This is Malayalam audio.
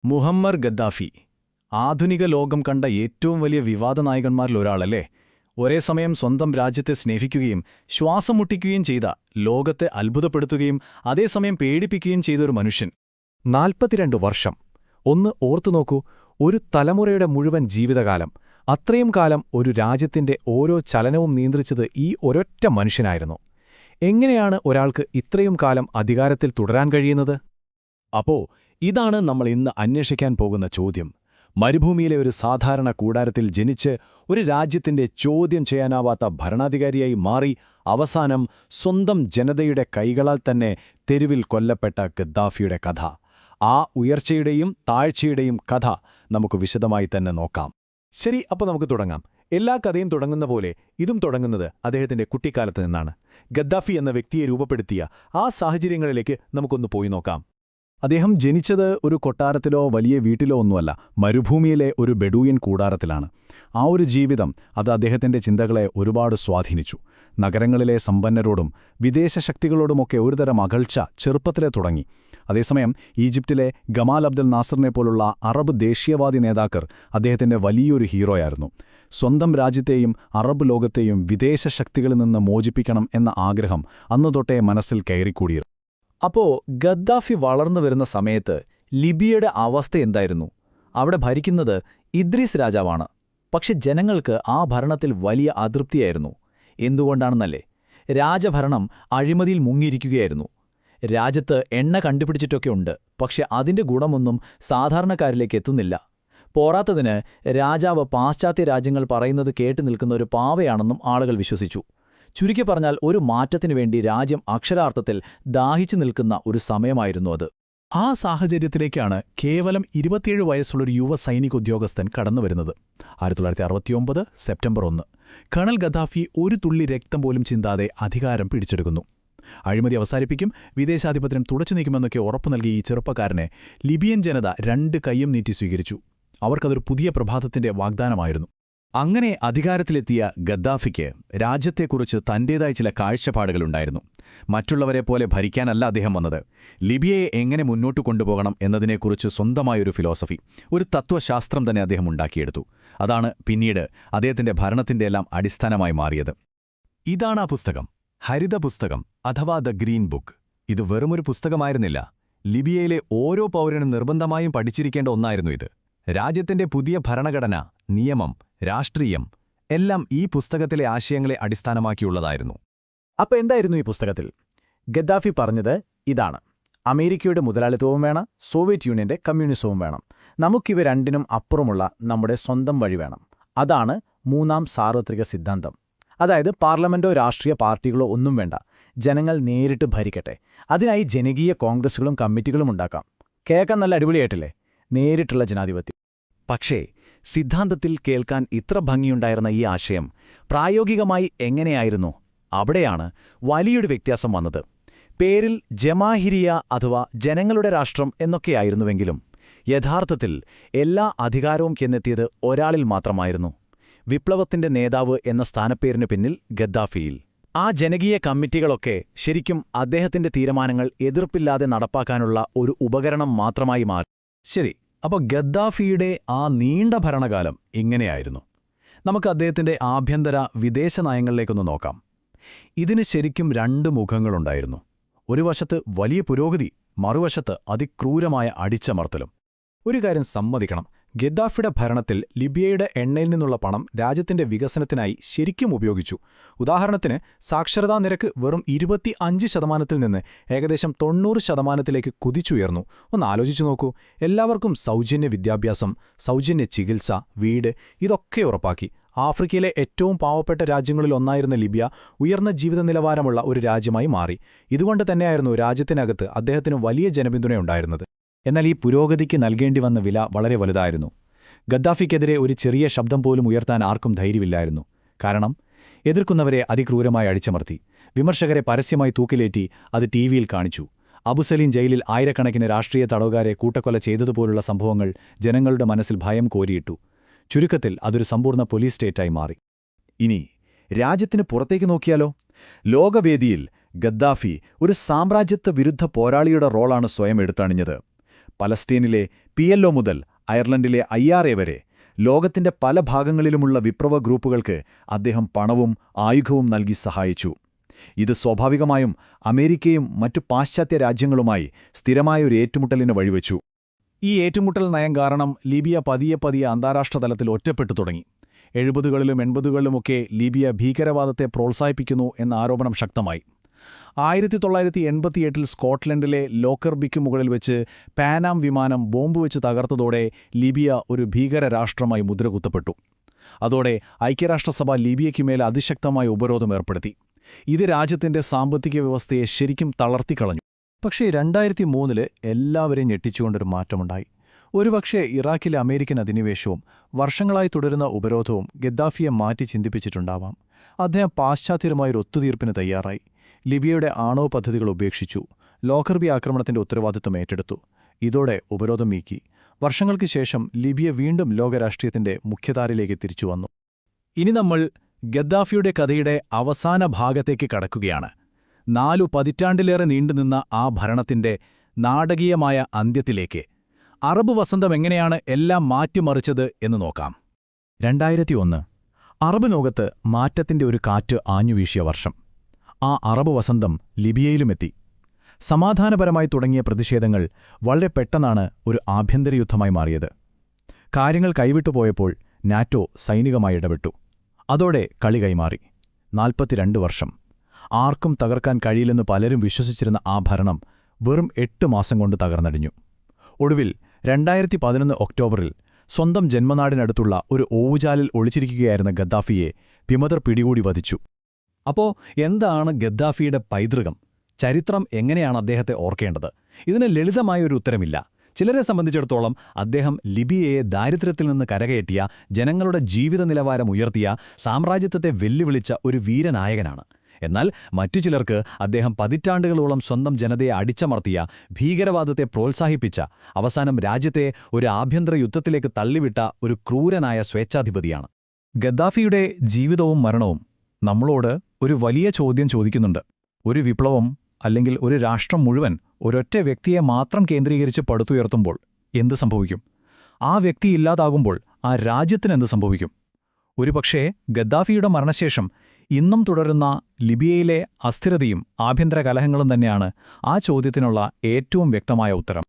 മുഹമ്മർ ഗദ്ദാഫി ആധുനിക ലോകം കണ്ട ഏറ്റവും വലിയ വിവാദ നായകന്മാരിലൊരാളല്ലേ. ഒരേ സമയം സ്വന്തം രാജ്യത്തെ സ്നേഹിക്കുകയും ശ്വാസം മുട്ടിക്കുകയും ചെയ്ത, ലോകത്തെ അത്ഭുതപ്പെടുത്തുകയും അതേസമയം പേടിപ്പിക്കുകയും ചെയ്തൊരു മനുഷ്യൻ. 42 വർഷം. ഒന്ന് ഓർത്തുനോക്കൂ, ഒരു തലമുറയുടെ മുഴുവൻ ജീവിതകാലം. അത്രയും കാലം ഒരു രാജ്യത്തിന്റെ ഓരോ ചലനവും നിയന്ത്രിച്ചത് ഈ ഒരൊറ്റ മനുഷ്യനായിരുന്നു. എങ്ങനെയാണ് ഒരാൾക്ക് ഇത്രയും കാലം അധികാരത്തിൽ തുടരാൻ കഴിയുന്നത്? അപ്പോ ഇതാണ് നമ്മൾ ഇന്ന് അന്വേഷിക്കാൻ പോകുന്ന ചോദ്യം. മരുഭൂമിയിലെ ഒരു സാധാരണ കൂടാരത്തിൽ ജനിച്ച് ഒരു രാജ്യത്തിന്റെ ചോദ്യം ചെയ്യാനാവാത്ത ഭരണാധികാരിയായി മാറി അവസാനം സ്വന്തം ജനതയുടെ കൈകളാൽ തന്നെ തെരുവിൽ കൊല്ലപ്പെട്ട ഗദ്ദാഫിയുടെ കഥ. ആ ഉയർച്ചയുടെയും താഴ്ചയുടെയും കഥ നമുക്ക് വിശദമായി തന്നെ നോക്കാം. ശരി, അപ്പോൾ നമുക്ക് തുടങ്ങാം. എല്ലാ കഥയും തുടങ്ങുന്ന പോലെ ഇതും തുടങ്ങുന്നത് അദ്ദേഹത്തിന്റെ കുട്ടിക്കാലത്ത് നിന്നാണ്. ഗദ്ദാഫി എന്ന വ്യക്തിയെ രൂപപ്പെടുത്തിയ ആ സാഹചര്യങ്ങളിലേക്ക് നമുക്കൊന്ന് പോയി നോക്കാം. അദ്ദേഹം ജനിച്ചത് ഒരു കൊട്ടാരത്തിലോ വലിയ വീട്ടിലോ ഒന്നുമല്ല, മരുഭൂമിയിലെ ഒരു ബെഡൂയൻ കൂടാരത്തിലാണ്. ആ ഒരു ജീവിതം അത് അദ്ദേഹത്തിന്റെ ചിന്തകളെ ഒരുപാട് സ്വാധീനിച്ചു. നഗരങ്ങളിലെ സമ്പന്നരോടും വിദേശ ശക്തികളോടുമൊക്കെ ഒരുതരം അകൽച്ച ചെറുപ്പത്തിലെ തുടങ്ങി. അതേസമയം ഈജിപ്തിലെ ഗമാൽ അബ്ദൽ നാസറിനെ പോലുള്ള അറബ് ദേശീയവാദി നേതാക്കൾ അദ്ദേഹത്തിന്റെ വലിയൊരു ഹീറോയായിരുന്നു. സ്വന്തം രാജ്യത്തെയും അറബ് ലോകത്തെയും വിദേശ ശക്തികളിൽ നിന്ന് മോചിപ്പിക്കണം എന്ന ആഗ്രഹം അന്നുതൊട്ടേ മനസ്സിൽ കയറിക്കൂടിയിരുന്നു. അപ്പോ ഗദ്ദാഫി വളർന്നു വരുന്ന സമയത്ത് ലിബിയയുടെ അവസ്ഥ എന്തായിരുന്നു? അവിടെ ഭരിക്കുന്നത് ഇദ്രീസ് രാജാവാണ്. പക്ഷെ ജനങ്ങൾക്ക് ആ ഭരണത്തിൽ വലിയ അതൃപ്തിയായിരുന്നു. എന്തുകൊണ്ടാണെന്നല്ലേ? രാജഭരണം അഴിമതിയിൽ മുങ്ങിയിരിക്കുകയായിരുന്നു. രാജ്യത്ത് എണ്ണ കണ്ടുപിടിച്ചിട്ടൊക്കെ ഉണ്ട്, പക്ഷെ അതിന്റെ ഗുണമൊന്നും സാധാരണക്കാരിലേക്ക് എത്തുന്നില്ല. പോരാത്തതിന് രാജാവ് പാശ്ചാത്യ രാജ്യങ്ങൾ പറയുന്നത് കേട്ടു നിൽക്കുന്ന ഒരു പാവയാണെന്നും ആളുകൾ വിശ്വസിച്ചു. ചുരുക്കി പറഞ്ഞാൽ ഒരു മാറ്റത്തിനു വേണ്ടി രാജ്യം അക്ഷരാർത്ഥത്തിൽ ദാഹിച്ചു നിൽക്കുന്ന ഒരു സമയമായിരുന്നു അത്. ആ സാഹചര്യത്തിലേക്കാണ് കേവലം 27 വയസ്സുള്ളൊരു യുവ സൈനിക ഉദ്യോഗസ്ഥൻ കടന്നുവരുന്നത്. 1969 സെപ്റ്റംബർ 1 കേണൽ ഗദ്ദാഫി ഒരു തുള്ളി രക്തം പോലും ചിന്താതെ അധികാരം പിടിച്ചെടുക്കുന്നു. അഴിമതി അവസാനിപ്പിക്കും, വിദേശാധിപത്യം തുടച്ചു നീക്കുമെന്നൊക്കെ ഉറപ്പു നൽകിയ ഈ ചെറുപ്പക്കാരനെ ലിബിയൻ ജനത 2 കൈയും നീട്ടി സ്വീകരിച്ചു. അവർക്കതൊരു പുതിയ പ്രഭാതത്തിന്റെ വാഗ്ദാനമായിരുന്നു. അങ്ങനെ അധികാരത്തിലെത്തിയ ഗദ്ദാഫിക്ക് രാജ്യത്തെക്കുറിച്ച് തന്റേതായ ചില കാഴ്ചപ്പാടുകളുണ്ടായിരുന്നു. മറ്റുള്ളവരെ പോലെ ഭരിക്കാനല്ല അദ്ദേഹം വന്നത്. ലിബിയയെ എങ്ങനെ മുന്നോട്ടു കൊണ്ടുപോകണം എന്നതിനെക്കുറിച്ച് സ്വന്തമായൊരു ഫിലോസഫി, ഒരു തത്വശാസ്ത്രം തന്നെ അദ്ദേഹം ഉണ്ടാക്കിയെടുത്തു. അതാണ് പിന്നീട് അദ്ദേഹത്തിന്റെ ഭരണത്തിന്റെ എല്ലാം അടിസ്ഥാനമായി മാറിയത്. ഇതാണ് ആ പുസ്തകം, ഹരിത പുസ്തകം അഥവാ ദ ഗ്രീൻ ബുക്ക്. ഇത് വെറുമൊരു പുസ്തകമായിരുന്നില്ല. ലിബിയയിലെ ഓരോ പൗരനും നിർബന്ധമായും പഠിച്ചിരിക്കേണ്ട ഒന്നായിരുന്നു ഇത്. രാജ്യത്തിന്റെ പുതിയ ഭരണഘടന, നിയമം, രാഷ്ട്രീയം എല്ലാം ഈ പുസ്തകത്തിലെ ആശയങ്ങളെ അടിസ്ഥാനമാക്കിയുള്ളതായിരുന്നു. അപ്പോൾ എന്തായിരുന്നു ഈ പുസ്തകത്തിൽ? ഗദ്ദാഫി പറഞ്ഞത് ഇതാണ്: അമേരിക്കയുടെ മുതലാളിത്തവും വേണം, സോവിയറ്റ് യൂണിയന്റെ കമ്മ്യൂണിസവും വേണം. നമുക്കിവ രണ്ടിനും അപ്പുറമുള്ള നമ്മുടെ സ്വന്തം വഴി വേണം. അതാണ് മൂന്നാം സാർവത്രിക സിദ്ധാന്തം. അതായത് പാർലമെന്റോ രാഷ്ട്രീയ പാർട്ടികളോ ഒന്നും വേണ്ട, ജനങ്ങൾ നേരിട്ട് ഭരിക്കട്ടെ. അതിനായി ജനകീയ കോൺഗ്രസുകളും കമ്മിറ്റികളും ഉണ്ടാക്കാം. കേൾക്കാൻ നല്ല അടിപൊളിയായിട്ടില്ലേ? നേരിട്ടുള്ള ജനാധിപത്യം. പക്ഷേ സിദ്ധാന്തത്തിൽ കേൾക്കാൻ ഇത്ര ഭംഗിയുണ്ടായിരുന്ന ഈ ആശയം പ്രായോഗികമായി എങ്ങനെയായിരുന്നു? അവിടെയാണ് വലിയൊരു വ്യത്യാസം വന്നത്. പേരിൽ ജമാഹിരിയ അഥവാ ജനങ്ങളുടെ രാഷ്ട്രം എന്നൊക്കെയായിരുന്നുവെങ്കിലും യഥാർത്ഥത്തിൽ എല്ലാ അധികാരവും ചെന്നെത്തിയത് ഒരാളിൽ മാത്രമായിരുന്നു: വിപ്ലവത്തിന്റെ നേതാവ് എന്ന സ്ഥാനപ്പേരിനു പിന്നിൽ ഗദ്ദാഫിയിൽ. ആ ജനകീയ കമ്മിറ്റികളൊക്കെ ശരിക്കും അദ്ദേഹത്തിന്റെ തീരുമാനങ്ങൾ എതിർപ്പില്ലാതെ നടപ്പാക്കാനുള്ള ഒരു ഉപകരണം മാത്രമായി മാറി. ശരി, അപ്പോൾ ഗദ്ദാഫിയുടെ ആ നീണ്ട ഭരണകാലം ഇങ്ങനെയായിരുന്നു. നമുക്ക് അദ്ദേഹത്തിന്റെ ആഭ്യന്തര വിദേശ നയങ്ങളിലേക്കൊന്ന് നോക്കാം. ഇതിന് ശരിക്കും 2 മുഖങ്ങളുണ്ടായിരുന്നു. ഒരു വശത്ത് വലിയ പുരോഗതി, മറുവശത്ത് അതിക്രൂരമായ അടിച്ചമർത്തലും. ഒരു കാര്യം സമ്മതിക്കണം, ഗദ്ദാഫിയുടെ ഭരണത്തിൽ ലിബിയയുടെ എണ്ണയിൽ നിന്നുള്ള പണം രാജ്യത്തിന്റെ വികസനത്തിനായി ശരിക്കും ഉപയോഗിച്ചു. ഉദാഹരണത്തിന്, സാക്ഷരതാ നിരക്ക് വെറും 25% നിന്ന് ഏകദേശം 90% കുതിച്ചുയർന്നു. ഒന്ന് ആലോചിച്ചു നോക്കൂ. എല്ലാവർക്കും സൗജന്യ വിദ്യാഭ്യാസം, സൗജന്യ ചികിത്സ, വീട് ഇതൊക്കെ ഉറപ്പാക്കി. ആഫ്രിക്കയിലെ ഏറ്റവും പാവപ്പെട്ട രാജ്യങ്ങളിലൊന്നായിരുന്ന ലിബിയ ഉയർന്ന ജീവിത നിലവാരമുള്ള ഒരു രാജ്യമായി മാറി. ഇതുകൊണ്ട് തന്നെയായിരുന്നു രാജ്യത്തിനകത്ത് അദ്ദേഹത്തിന് വലിയ ജനപിന്തുണയുണ്ടായിരുന്നത്. എന്നാൽ ഈ പുരോഗതിക്ക് നൽകേണ്ടി വന്ന വില വളരെ വലുതായിരുന്നു. ഗദ്ദാഫിക്കെതിരെ ഒരു ചെറിയ ശബ്ദം പോലും ഉയർത്താൻ ആർക്കും ധൈര്യമില്ലായിരുന്നു. കാരണം എതിർക്കുന്നവരെ അതിക്രൂരമായി അടിച്ചമർത്തി, വിമർശകരെ പരസ്യമായി തൂക്കിലേറ്റി അത് ടിവിയിൽ കാണിച്ചു. അബുസലീം ജയിലിൽ ആയിരക്കണക്കിന് രാഷ്ട്രീയ തടവുകാരെ കൂട്ടക്കൊല ചെയ്തതുപോലുള്ള സംഭവങ്ങൾ ജനങ്ങളുടെ മനസ്സിൽ ഭയം കോരിയിട്ടു. ചുരുക്കത്തിൽ അതൊരു സമ്പൂർണ്ണ പോലീസ് സ്റ്റേറ്റായി മാറി. ഇനി രാജ്യത്തിന് പുറത്തേക്ക് നോക്കിയാലോ? ലോകവേദിയിൽ ഗദ്ദാഫി ഒരു സാമ്രാജ്യത്വ വിരുദ്ധ പോരാളിയുടെ റോളാണ് സ്വയം എടുത്തണിഞ്ഞത്. പലസ്തീനിലെ PLO മുതൽ അയർലൻഡിലെ IRA വരെ ലോകത്തിന്റെ പല ഭാഗങ്ങളിലുമുള്ള വിപ്ലവ ഗ്രൂപ്പുകൾക്ക് അദ്ദേഹം പണവും ആയുധവും നൽകി സഹായിച്ചു. ഇത് സ്വാഭാവികമായും അമേരിക്കയും മറ്റു പാശ്ചാത്യ രാജ്യങ്ങളുമായി സ്ഥിരമായൊരു ഏറ്റുമുട്ടലിന് വഴിവെച്ചു. ഈ ഏറ്റുമുട്ടൽ നയം കാരണം ലിബിയ പതിയെ അന്താരാഷ്ട്ര തലത്തിൽ ഒറ്റപ്പെട്ടു തുടങ്ങി. 70കളിലും 80കളിലുമൊക്കെ ലിബിയ ഭീകരവാദത്തെ പ്രോത്സാഹിപ്പിക്കുന്നു എന്ന ആരോപണം ശക്തമായി. 1988 സ്കോട്ട്ലൻഡിലെ ലോക്കർബിക്ക് മുകളിൽ വെച്ച് പാനാം വിമാനം ബോംബ് വെച്ച് തകർത്തതോടെ ലിബിയ ഒരു ഭീകരരാഷ്ട്രമായി മുദ്രകുത്തപ്പെട്ടു. അതോടെ ഐക്യരാഷ്ട്രസഭ ലിബിയയ്ക്കുമേൽ അതിശക്തമായ ഉപരോധം ഏർപ്പെടുത്തി. ഇത് രാജ്യത്തിന്റെ സാമ്പത്തിക വ്യവസ്ഥയെ ശരിക്കും തളർത്തിക്കളഞ്ഞു. പക്ഷേ 2003 എല്ലാവരെയും ഞെട്ടിച്ചുകൊണ്ടൊരു മാറ്റമുണ്ടായി. ഒരുപക്ഷേ ഇറാഖിലെ അമേരിക്കൻ അധിനിവേശവും വർഷങ്ങളായി തുടരുന്ന ഉപരോധവും ഗദ്ദാഫിയെ മാറ്റി ചിന്തിപ്പിച്ചിട്ടുണ്ടാവാം. അദ്ദേഹം പാശ്ചാത്യരുമായൊരു ഒത്തുതീർപ്പിന് തയ്യാറായി. ലിബിയയുടെ ആണവ പദ്ധതികൾ ഉപേക്ഷിച്ചു. ലോക്കർബി ആക്രമണത്തിന്റെ ഉത്തരവാദിത്വം ഏറ്റെടുത്തു. ഇതോടെ ഉപരോധം നീക്കി. വർഷങ്ങൾക്ക് ശേഷം ലിബിയ വീണ്ടും ലോകരാഷ്ട്രീയത്തിന്റെ മുഖ്യധാരയിലേക്ക് തിരിച്ചുവന്നു. ഇനി നമ്മൾ ഗദ്ദാഫിയുടെ കഥയുടെ അവസാന ഭാഗത്തേക്ക് കടക്കുകയാണ്. 4 പതിറ്റാണ്ടിലേറെ നീണ്ടുനിന്ന ആ ഭരണത്തിന്റെ നാടകീയമായ അന്ത്യത്തിലേക്ക്. അറബ് വസന്തം എങ്ങനെയാണ് എല്ലാം മാറ്റിമറിച്ചത് എന്ന് നോക്കാം. 2001 അറബ് ലോകത്ത് മാറ്റത്തിന്റെ ഒരു കാറ്റ് ആഞ്ഞുവീശിയ വർഷം. ആ അറബ് വസന്തം ലിബിയയിലുമെത്തി. സമാധാനപരമായി തുടങ്ങിയ പ്രതിഷേധങ്ങൾ വളരെ പെട്ടെന്നാണ് ഒരു ആഭ്യന്തര യുദ്ധമായി മാറിയത്. കാര്യങ്ങൾ കൈവിട്ടുപോയപ്പോൾ നാറ്റോ സൈനികമായി ഇടപെട്ടു. അതോടെ കളി കൈമാറി. 42 വർഷം. ആർക്കും തകർക്കാൻ കഴിയില്ലെന്ന് പലരും വിശ്വസിച്ചിരുന്ന ആ ഭരണം വെറും 8 മാസം കൊണ്ട് തകർന്നടിഞ്ഞു. ഒടുവിൽ 2011 ഒക്ടോബറിൽ സ്വന്തം ജന്മനാടിനടുത്തുള്ള ഒരു ഓവുചാലിൽ ഒളിച്ചിരിക്കുകയായിരുന്ന ഗദ്ദാഫിയെ വിമതർ പിടികൂടി വധിച്ചു. അപ്പോ എന്താണ് ഗദ്ദാഫിയുടെ പൈതൃകം? ചരിത്രം എങ്ങനെയാണ് അദ്ദേഹത്തെ ഓർക്കേണ്ടത്? ഇതിന് ലളിതമായൊരു ഉത്തരമില്ല. ചിലരെ സംബന്ധിച്ചിടത്തോളം അദ്ദേഹം ലിബിയയെ ദാരിദ്ര്യത്തിൽ നിന്ന് കരകയറ്റിയ, ജനങ്ങളുടെ ജീവിത നിലവാരം ഉയർത്തിയ, സാമ്രാജ്യത്വത്തെ വെല്ലുവിളിച്ച ഒരു വീരനായകനാണ്. എന്നാൽ മറ്റു ചിലർക്ക് അദ്ദേഹം പതിറ്റാണ്ടുകളോളം സ്വന്തം ജനതയെ അടിച്ചമർത്തിയ, ഭീകരവാദത്തെ പ്രോത്സാഹിപ്പിച്ച, അവസാനം രാജ്യത്തെ ഒരു ആഭ്യന്തര യുദ്ധത്തിലേക്ക് തള്ളിവിട്ട ഒരു ക്രൂരനായ സ്വേച്ഛാധിപതിയാണ്. ഗദ്ദാഫിയുടെ ജീവിതവും മരണവും നമ്മളോട് ഒരു വലിയ ചോദ്യം ചോദിക്കുന്നുണ്ട്. ഒരു വിപ്ലവം അല്ലെങ്കിൽ ഒരു രാഷ്ട്രം മുഴുവൻ ഒരൊറ്റ വ്യക്തിയെ മാത്രം കേന്ദ്രീകരിച്ച് പടുത്തുയർത്തുമ്പോൾ എന്ത് സംഭവിക്കും? ആ വ്യക്തി ഇല്ലാതാകുമ്പോൾ ആ രാജ്യത്തിനെന്ത് സംഭവിക്കും? ഒരുപക്ഷേ ഗദ്ദാഫിയുടെ മരണശേഷം ഇന്നും തുടരുന്ന ലിബിയയിലെ അസ്ഥിരതയും ആഭ്യന്തര കലഹങ്ങളും തന്നെയാണ് ആ ചോദ്യത്തിനുള്ള ഏറ്റവും വ്യക്തമായ ഉത്തരം.